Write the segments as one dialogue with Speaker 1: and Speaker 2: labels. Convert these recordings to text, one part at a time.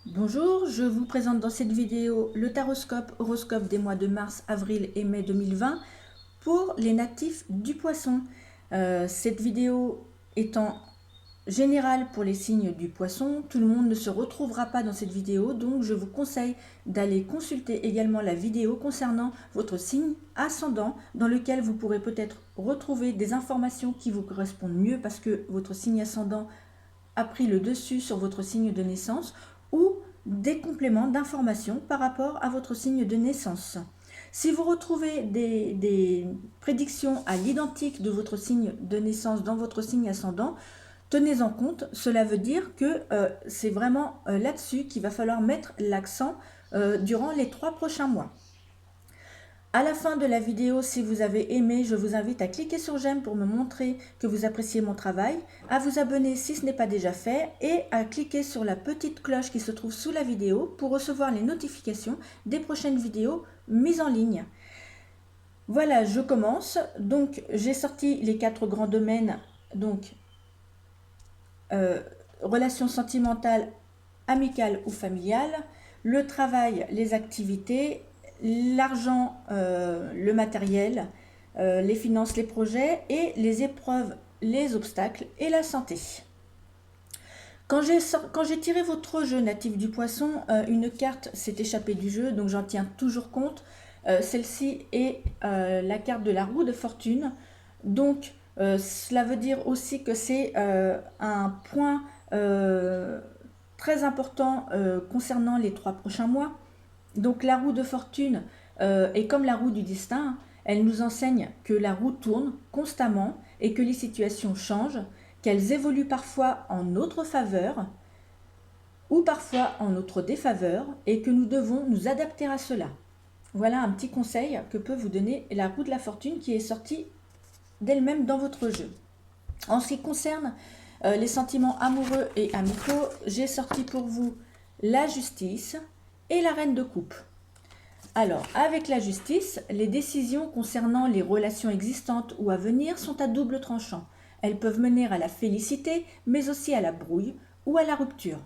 Speaker 1: Bonjour, je vous présente dans cette vidéo le taroscope horoscope des mois de mars, avril et mai 2020 pour les natifs du poisson. Cette vidéo étant générale pour les signes du poisson, tout le monde ne se retrouvera pas dans cette vidéo, donc je vous conseille d'aller consulter également la vidéo concernant votre signe ascendant, dans lequel vous pourrez peut-être retrouver des informations qui vous correspondent mieux parce que votre signe ascendant a pris le dessus sur votre signe de naissance, ou des compléments d'informations par rapport à votre signe de naissance. Si vous retrouvez des prédictions à l'identique de votre signe de naissance dans votre signe ascendant, tenez-en compte, cela veut dire que c'est vraiment là-dessus qu'il va falloir mettre l'accent durant les 3 prochains mois. À la fin de la vidéo, si vous avez aimé, je vous invite à cliquer sur j'aime pour me montrer que vous appréciez mon travail, à vous abonner si ce n'est pas déjà fait et à cliquer sur la petite cloche qui se trouve sous la vidéo pour recevoir les notifications des prochaines vidéos mises en ligne. Voilà, je commence. Donc, j'ai sorti les 4 grands domaines, donc relations sentimentales, amicales ou familiales, le travail, les activités, l'argent, le matériel, les finances, les projets et les épreuves, les obstacles et la santé. Quand j'ai tiré votre jeu natif du poisson, une carte s'est échappée du jeu, donc j'en tiens toujours compte. Celle-ci est la carte de la roue de fortune. Donc cela veut dire aussi que c'est un point très important concernant les 3 prochains mois. Donc la roue de fortune est comme la roue du destin. Elle nous enseigne que la roue tourne constamment et que les situations changent, qu'elles évoluent parfois en notre faveur ou parfois en notre défaveur et que nous devons nous adapter à cela. Voilà un petit conseil que peut vous donner la roue de la fortune qui est sortie d'elle-même dans votre jeu. En ce qui concerne les sentiments amoureux et amicaux, j'ai sorti pour vous la justice et la reine de coupe. Alors, avec la justice, les décisions concernant les relations existantes ou à venir sont à double tranchant. Elles peuvent mener à la félicité, mais aussi à la brouille ou à la rupture.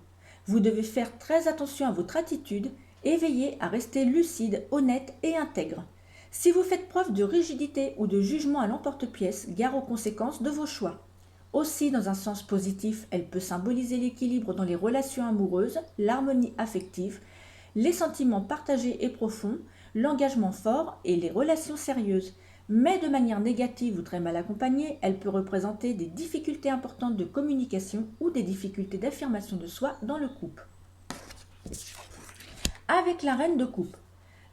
Speaker 1: Vous devez faire très attention à votre attitude et veiller à rester lucide, honnête et intègre. Si vous faites preuve de rigidité ou de jugement à l'emporte-pièce, gare aux conséquences de vos choix. Aussi, dans un sens positif, elle peut symboliser l'équilibre dans les relations amoureuses, l'harmonie affective, les sentiments partagés et profonds, l'engagement fort et les relations sérieuses. Mais de manière négative ou très mal accompagnée, elle peut représenter des difficultés importantes de communication ou des difficultés d'affirmation de soi dans le couple. Avec la reine de coupe,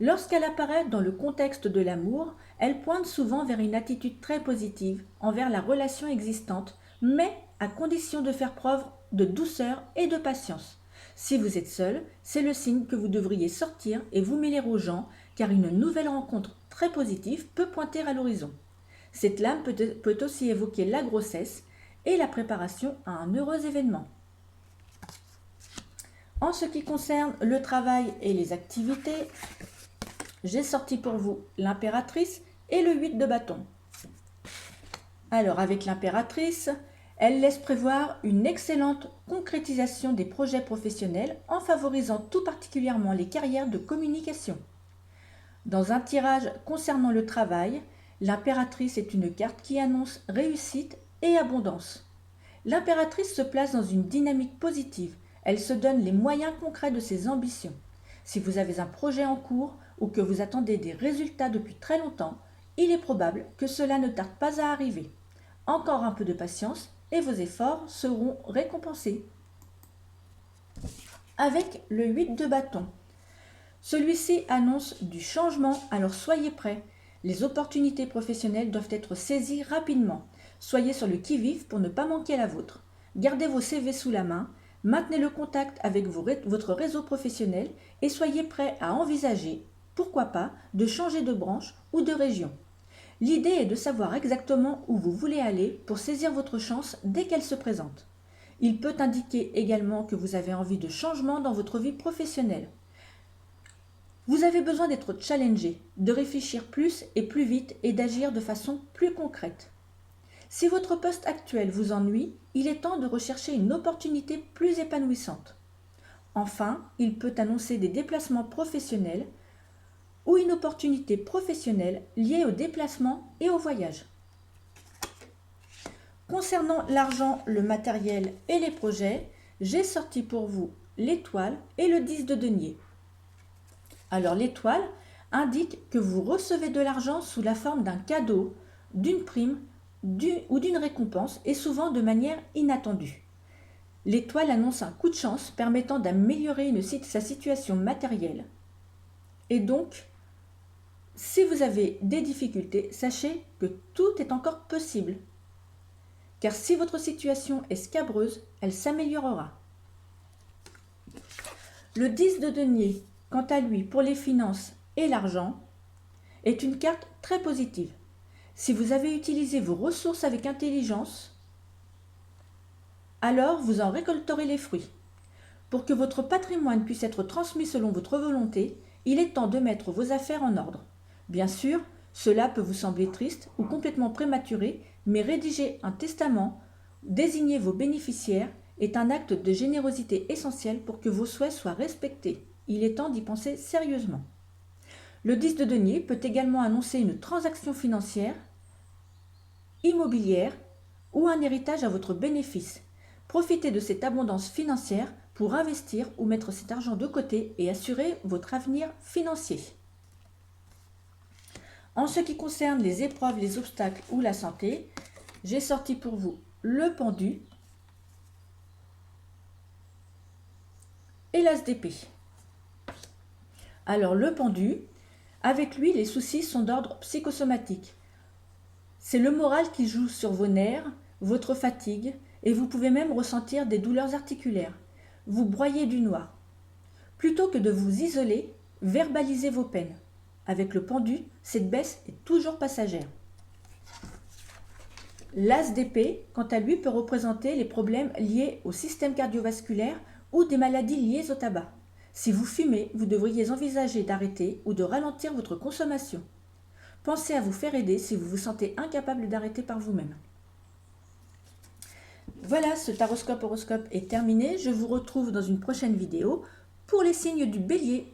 Speaker 1: lorsqu'elle apparaît dans le contexte de l'amour, elle pointe souvent vers une attitude très positive envers la relation existante, mais à condition de faire preuve de douceur et de patience. Si vous êtes seul, c'est le signe que vous devriez sortir et vous mêler aux gens, car une nouvelle rencontre très positive peut pointer à l'horizon. Cette lame peut aussi évoquer la grossesse et la préparation à un heureux événement. En ce qui concerne le travail et les activités, j'ai sorti pour vous l'impératrice et le 8 de bâton. Alors avec l'impératrice, elle laisse prévoir une excellente concrétisation des projets professionnels en favorisant tout particulièrement les carrières de communication. Dans un tirage concernant le travail, l'impératrice est une carte qui annonce réussite et abondance. L'impératrice se place dans une dynamique positive. Elle se donne les moyens concrets de ses ambitions. Si vous avez un projet en cours ou que vous attendez des résultats depuis très longtemps, il est probable que cela ne tarde pas à arriver. Encore un peu de patience et vos efforts seront récompensés. Avec le 8 de bâton, celui-ci annonce du changement, alors soyez prêts. Les opportunités professionnelles doivent être saisies rapidement. Soyez sur le qui-vive pour ne pas manquer la vôtre. Gardez vos CV sous la main, maintenez le contact avec votre réseau professionnel et soyez prêts à envisager, pourquoi pas, de changer de branche ou de région. L'idée est de savoir exactement où vous voulez aller pour saisir votre chance dès qu'elle se présente. Il peut indiquer également que vous avez envie de changement dans votre vie professionnelle. Vous avez besoin d'être challengé, de réfléchir plus et plus vite et d'agir de façon plus concrète. Si votre poste actuel vous ennuie, il est temps de rechercher une opportunité plus épanouissante. Enfin, il peut annoncer des déplacements professionnels ou une opportunité professionnelle liée au déplacement et au voyage. Concernant l'argent, le matériel et les projets, j'ai sorti pour vous l'étoile et le 10 de denier. Alors l'étoile indique que vous recevez de l'argent sous la forme d'un cadeau, d'une prime ou d'une récompense et souvent de manière inattendue. L'étoile annonce un coup de chance permettant d'améliorer sa situation matérielle. Et donc, si vous avez des difficultés, sachez que tout est encore possible. Car si votre situation est scabreuse, elle s'améliorera. Le 10 de denier, quant à lui, pour les finances et l'argent, est une carte très positive. Si vous avez utilisé vos ressources avec intelligence, alors vous en récolterez les fruits. Pour que votre patrimoine puisse être transmis selon votre volonté, il est temps de mettre vos affaires en ordre. Bien sûr, cela peut vous sembler triste ou complètement prématuré, mais rédiger un testament, désigner vos bénéficiaires, est un acte de générosité essentiel pour que vos souhaits soient respectés. Il est temps d'y penser sérieusement. Le 10 de denier peut également annoncer une transaction financière, immobilière ou un héritage à votre bénéfice. Profitez de cette abondance financière pour investir ou mettre cet argent de côté et assurer votre avenir financier. En ce qui concerne les épreuves, les obstacles ou la santé, j'ai sorti pour vous le pendu et l'as d'épée. Alors le pendu, avec lui, les soucis sont d'ordre psychosomatique. C'est le moral qui joue sur vos nerfs, votre fatigue, et vous pouvez même ressentir des douleurs articulaires. Vous broyez du noir. Plutôt que de vous isoler, verbalisez vos peines. Avec le pendu, cette baisse est toujours passagère. L'as d'épée, quant à lui, peut représenter les problèmes liés au système cardiovasculaire ou des maladies liées au tabac. Si vous fumez, vous devriez envisager d'arrêter ou de ralentir votre consommation. Pensez à vous faire aider si vous vous sentez incapable d'arrêter par vous-même. Voilà, ce taroscope horoscope est terminé. Je vous retrouve dans une prochaine vidéo pour les signes du Bélier.